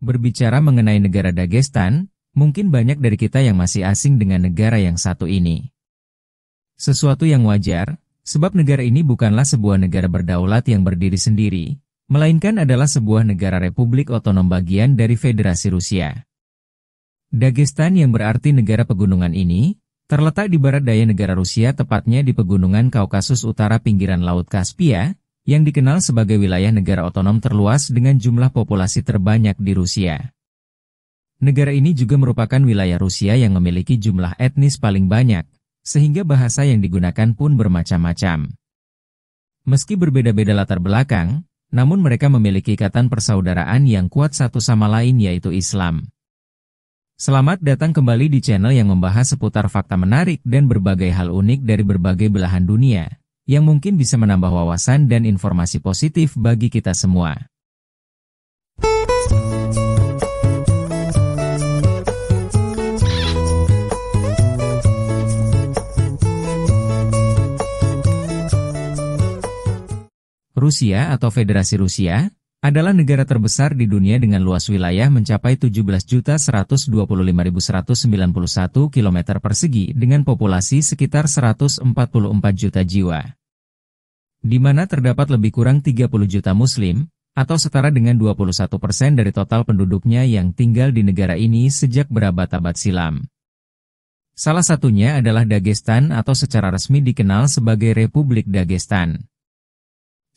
Berbicara mengenai negara Dagestan, mungkin banyak dari kita yang masih asing dengan negara yang satu ini. Sesuatu yang wajar, sebab negara ini bukanlah sebuah negara berdaulat yang berdiri sendiri, melainkan adalah sebuah negara republik otonom bagian dari Federasi Rusia. Dagestan yang berarti negara pegunungan ini, terletak di barat daya negara Rusia, tepatnya di pegunungan Kaukasus Utara pinggiran Laut Kaspia, yang dikenal sebagai wilayah negara otonom terluas dengan jumlah populasi terbanyak di Rusia. Negara ini juga merupakan wilayah Rusia yang memiliki jumlah etnis paling banyak, sehingga bahasa yang digunakan pun bermacam-macam. Meski berbeda-beda latar belakang, namun mereka memiliki ikatan persaudaraan yang kuat satu sama lain, yaitu Islam. Selamat datang kembali di channel yang membahas seputar fakta menarik dan berbagai hal unik dari berbagai belahan dunia, yang mungkin bisa menambah wawasan dan informasi positif bagi kita semua. Rusia atau Federasi Rusia adalah negara terbesar di dunia dengan luas wilayah mencapai 17.125.191 km persegi dengan populasi sekitar 144 juta jiwa. Di mana terdapat lebih kurang 30 juta Muslim, atau setara dengan 21% dari total penduduknya yang tinggal di negara ini sejak berabad-abad silam. Salah satunya adalah Dagestan atau secara resmi dikenal sebagai Republik Dagestan.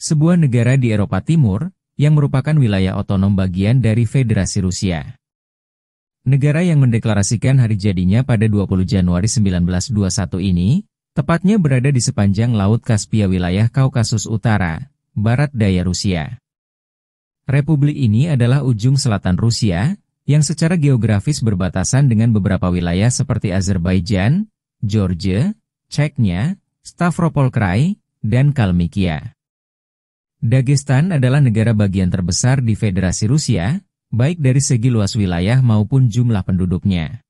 Sebuah negara di Eropa Timur, yang merupakan wilayah otonom bagian dari Federasi Rusia. Negara yang mendeklarasikan hari jadinya pada 20 Januari 1921 ini, tepatnya berada di sepanjang Laut Kaspia wilayah Kaukasus Utara, barat daya Rusia. Republik ini adalah ujung selatan Rusia, yang secara geografis berbatasan dengan beberapa wilayah seperti Azerbaijan, Georgia, Chechnya, Stavropol Krai, dan Kalmykia. Dagestan adalah negara bagian terbesar di Federasi Rusia, baik dari segi luas wilayah maupun jumlah penduduknya.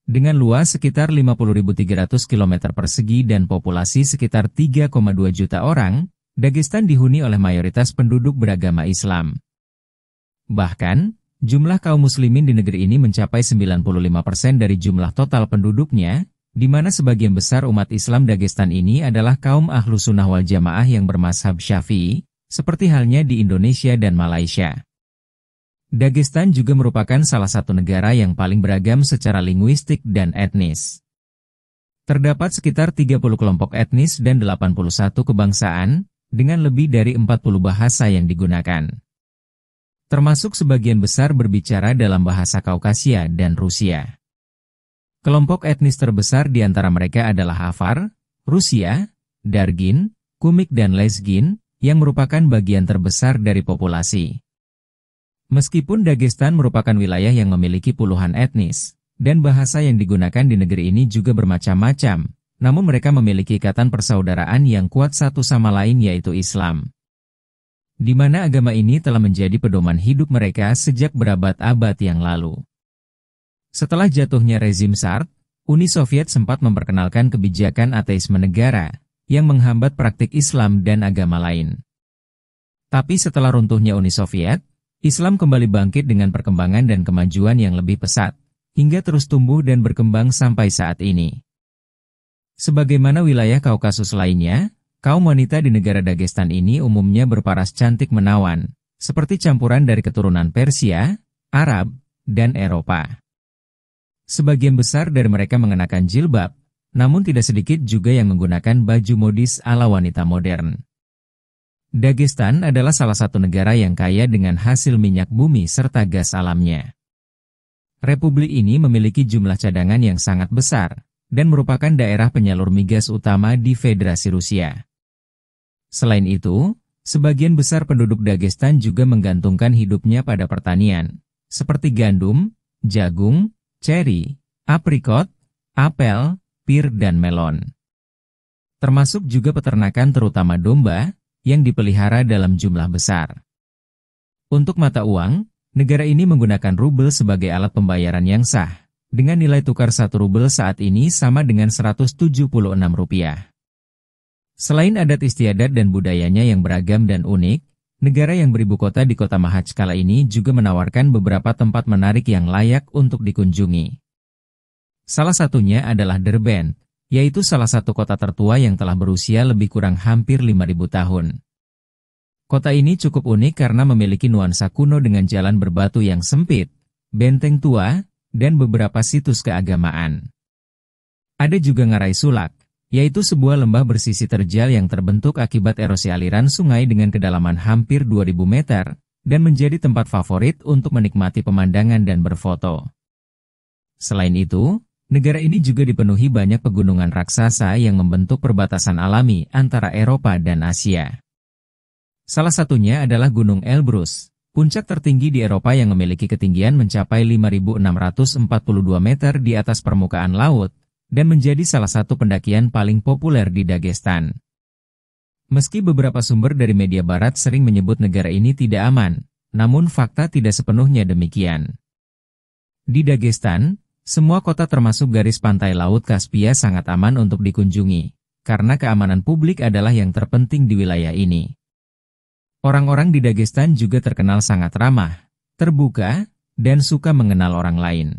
Dengan luas sekitar 50.300 km persegi dan populasi sekitar 3,2 juta orang, Dagestan dihuni oleh mayoritas penduduk beragama Islam. Bahkan, jumlah kaum muslimin di negeri ini mencapai 95% dari jumlah total penduduknya, di mana sebagian besar umat Islam Dagestan ini adalah kaum Ahlu Sunnah wal Jamaah yang bermazhab Syafi'i, seperti halnya di Indonesia dan Malaysia. Dagestan juga merupakan salah satu negara yang paling beragam secara linguistik dan etnis. Terdapat sekitar 30 kelompok etnis dan 81 kebangsaan, dengan lebih dari 40 bahasa yang digunakan. Termasuk sebagian besar berbicara dalam bahasa Kaukasia dan Rusia. Kelompok etnis terbesar di antara mereka adalah Avar, Rusia, Dargin, Kumyk dan Lezgin, yang merupakan bagian terbesar dari populasi. Meskipun Dagestan merupakan wilayah yang memiliki puluhan etnis, dan bahasa yang digunakan di negeri ini juga bermacam-macam, namun mereka memiliki ikatan persaudaraan yang kuat satu sama lain, yaitu Islam. Di mana agama ini telah menjadi pedoman hidup mereka sejak berabad-abad yang lalu. Setelah jatuhnya rezim Tsar, Uni Soviet sempat memperkenalkan kebijakan ateisme negara, yang menghambat praktik Islam dan agama lain. Tapi setelah runtuhnya Uni Soviet, Islam kembali bangkit dengan perkembangan dan kemajuan yang lebih pesat, hingga terus tumbuh dan berkembang sampai saat ini. Sebagaimana wilayah Kaukasus lainnya, kaum wanita di negara Dagestan ini umumnya berparas cantik menawan, seperti campuran dari keturunan Persia, Arab, dan Eropa. Sebagian besar dari mereka mengenakan jilbab, namun tidak sedikit juga yang menggunakan baju modis ala wanita modern. Dagestan adalah salah satu negara yang kaya dengan hasil minyak bumi serta gas alamnya. Republik ini memiliki jumlah cadangan yang sangat besar, dan merupakan daerah penyalur migas utama di Federasi Rusia. Selain itu, sebagian besar penduduk Dagestan juga menggantungkan hidupnya pada pertanian, seperti gandum, jagung, ceri, aprikot, apel, pir dan melon. Termasuk juga peternakan terutama domba, yang dipelihara dalam jumlah besar. Untuk mata uang, negara ini menggunakan rubel sebagai alat pembayaran yang sah, dengan nilai tukar 1 rubel saat ini sama dengan Rp176. Selain adat istiadat dan budayanya yang beragam dan unik, Negara yang beribu kota di kota Mahachkala ini juga menawarkan beberapa tempat menarik yang layak untuk dikunjungi. Salah satunya adalah Derbent, yaitu salah satu kota tertua yang telah berusia lebih kurang hampir 5.000 tahun. Kota ini cukup unik karena memiliki nuansa kuno dengan jalan berbatu yang sempit, benteng tua, dan beberapa situs keagamaan. Ada juga Ngarai Sulak, yaitu sebuah lembah bersisi terjal yang terbentuk akibat erosi aliran sungai dengan kedalaman hampir 2.000 meter, dan menjadi tempat favorit untuk menikmati pemandangan dan berfoto. Selain itu, negara ini juga dipenuhi banyak pegunungan raksasa yang membentuk perbatasan alami antara Eropa dan Asia. Salah satunya adalah Gunung Elbrus, puncak tertinggi di Eropa yang memiliki ketinggian mencapai 5.642 meter di atas permukaan laut, dan menjadi salah satu pendakian paling populer di Dagestan. Meski beberapa sumber dari media barat sering menyebut negara ini tidak aman, namun fakta tidak sepenuhnya demikian. Di Dagestan, semua kota termasuk garis pantai Laut Kaspia sangat aman untuk dikunjungi, karena keamanan publik adalah yang terpenting di wilayah ini. Orang-orang di Dagestan juga terkenal sangat ramah, terbuka, dan suka mengenal orang lain.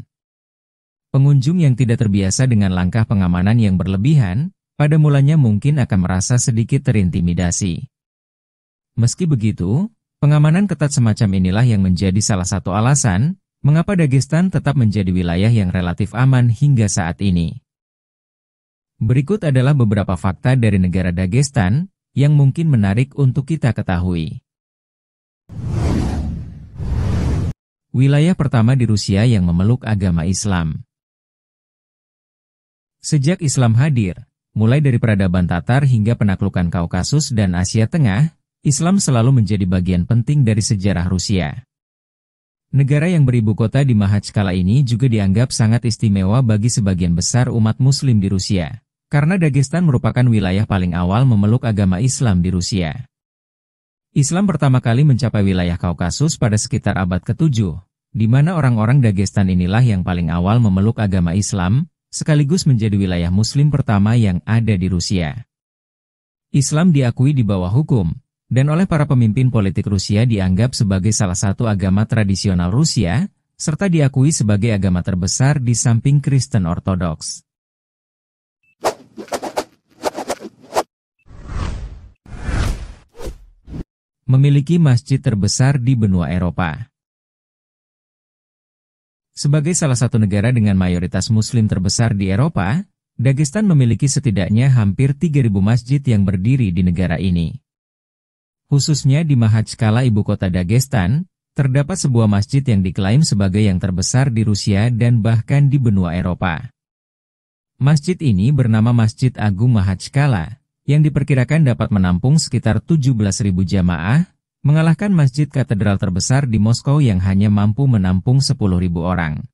Pengunjung yang tidak terbiasa dengan langkah pengamanan yang berlebihan, pada mulanya mungkin akan merasa sedikit terintimidasi. Meski begitu, pengamanan ketat semacam inilah yang menjadi salah satu alasan, mengapa Dagestan tetap menjadi wilayah yang relatif aman hingga saat ini. Berikut adalah beberapa fakta dari negara Dagestan, yang mungkin menarik untuk kita ketahui. Wilayah pertama di Rusia yang memeluk agama Islam. Sejak Islam hadir, mulai dari peradaban Tatar hingga penaklukan Kaukasus dan Asia Tengah, Islam selalu menjadi bagian penting dari sejarah Rusia. Negara yang beribu kota di Mahachkala ini juga dianggap sangat istimewa bagi sebagian besar umat Muslim di Rusia, karena Dagestan merupakan wilayah paling awal memeluk agama Islam di Rusia. Islam pertama kali mencapai wilayah Kaukasus pada sekitar abad ke-7, di mana orang-orang Dagestan inilah yang paling awal memeluk agama Islam, sekaligus menjadi wilayah Muslim pertama yang ada di Rusia. Islam diakui di bawah hukum, dan oleh para pemimpin politik Rusia dianggap sebagai salah satu agama tradisional Rusia, serta diakui sebagai agama terbesar di samping Kristen Ortodoks. Memiliki masjid terbesar di benua Eropa. Sebagai salah satu negara dengan mayoritas Muslim terbesar di Eropa, Dagestan memiliki setidaknya hampir 3.000 masjid yang berdiri di negara ini. Khususnya di Mahachkala, ibu kota Dagestan, terdapat sebuah masjid yang diklaim sebagai yang terbesar di Rusia dan bahkan di benua Eropa. Masjid ini bernama Masjid Agung Mahachkala, yang diperkirakan dapat menampung sekitar 17.000 jamaah, mengalahkan masjid katedral terbesar di Moskow yang hanya mampu menampung 10.000 orang.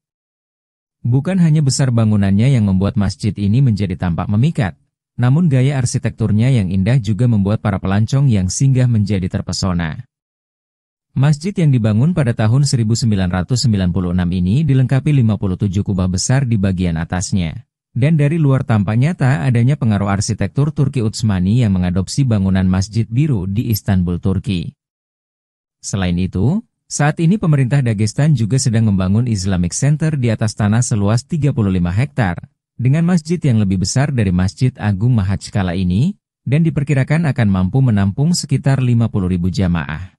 Bukan hanya besar bangunannya yang membuat masjid ini menjadi tampak memikat, namun gaya arsitekturnya yang indah juga membuat para pelancong yang singgah menjadi terpesona. Masjid yang dibangun pada tahun 1996 ini dilengkapi 57 kubah besar di bagian atasnya. Dan dari luar tampak nyata adanya pengaruh arsitektur Turki Utsmani yang mengadopsi bangunan Masjid Biru di Istanbul, Turki. Selain itu, saat ini pemerintah Dagestan juga sedang membangun Islamic Center di atas tanah seluas 35 hektar, dengan masjid yang lebih besar dari Masjid Agung Mahachkala ini, dan diperkirakan akan mampu menampung sekitar 50.000 jamaah.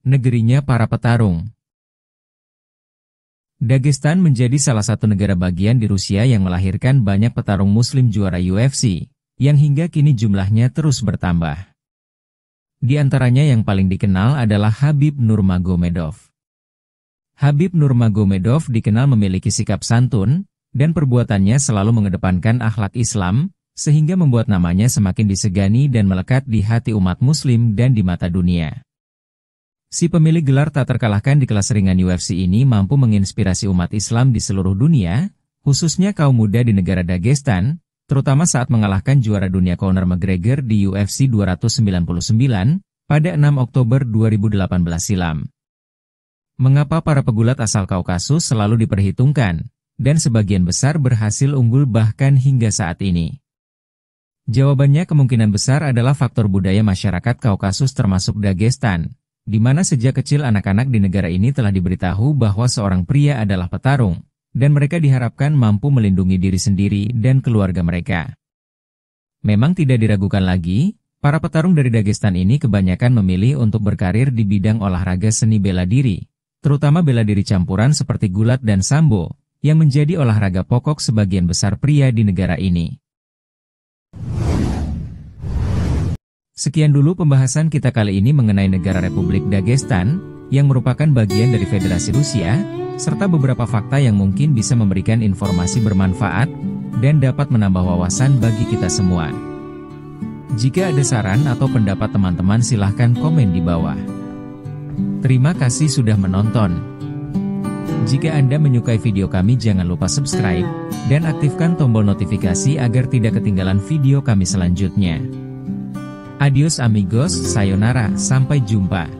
Negerinya para petarung. Dagestan menjadi salah satu negara bagian di Rusia yang melahirkan banyak petarung Muslim juara UFC, yang hingga kini jumlahnya terus bertambah. Di antaranya yang paling dikenal adalah Khabib Nurmagomedov. Khabib Nurmagomedov dikenal memiliki sikap santun, dan perbuatannya selalu mengedepankan akhlak Islam, sehingga membuat namanya semakin disegani dan melekat di hati umat Muslim dan di mata dunia. Si pemilik gelar tak terkalahkan di kelas ringan UFC ini mampu menginspirasi umat Islam di seluruh dunia, khususnya kaum muda di negara Dagestan, terutama saat mengalahkan juara dunia Conor McGregor di UFC 299 pada 6 Oktober 2018 silam. Mengapa para pegulat asal Kaukasus selalu diperhitungkan, dan sebagian besar berhasil unggul bahkan hingga saat ini. Jawabannya kemungkinan besar adalah faktor budaya masyarakat Kaukasus termasuk Dagestan, di mana sejak kecil anak-anak di negara ini telah diberitahu bahwa seorang pria adalah petarung, dan mereka diharapkan mampu melindungi diri sendiri dan keluarga mereka. Memang tidak diragukan lagi, para petarung dari Dagestan ini kebanyakan memilih untuk berkarir di bidang olahraga seni bela diri, terutama bela diri campuran seperti gulat dan sambo, yang menjadi olahraga pokok sebagian besar pria di negara ini. Sekian dulu pembahasan kita kali ini mengenai negara Republik Dagestan, yang merupakan bagian dari Federasi Rusia, serta beberapa fakta yang mungkin bisa memberikan informasi bermanfaat, dan dapat menambah wawasan bagi kita semua. Jika ada saran atau pendapat teman-teman silahkan komen di bawah. Terima kasih sudah menonton. Jika Anda menyukai video kami jangan lupa subscribe, dan aktifkan tombol notifikasi agar tidak ketinggalan video kami selanjutnya. Adios amigos, sayonara, sampai jumpa.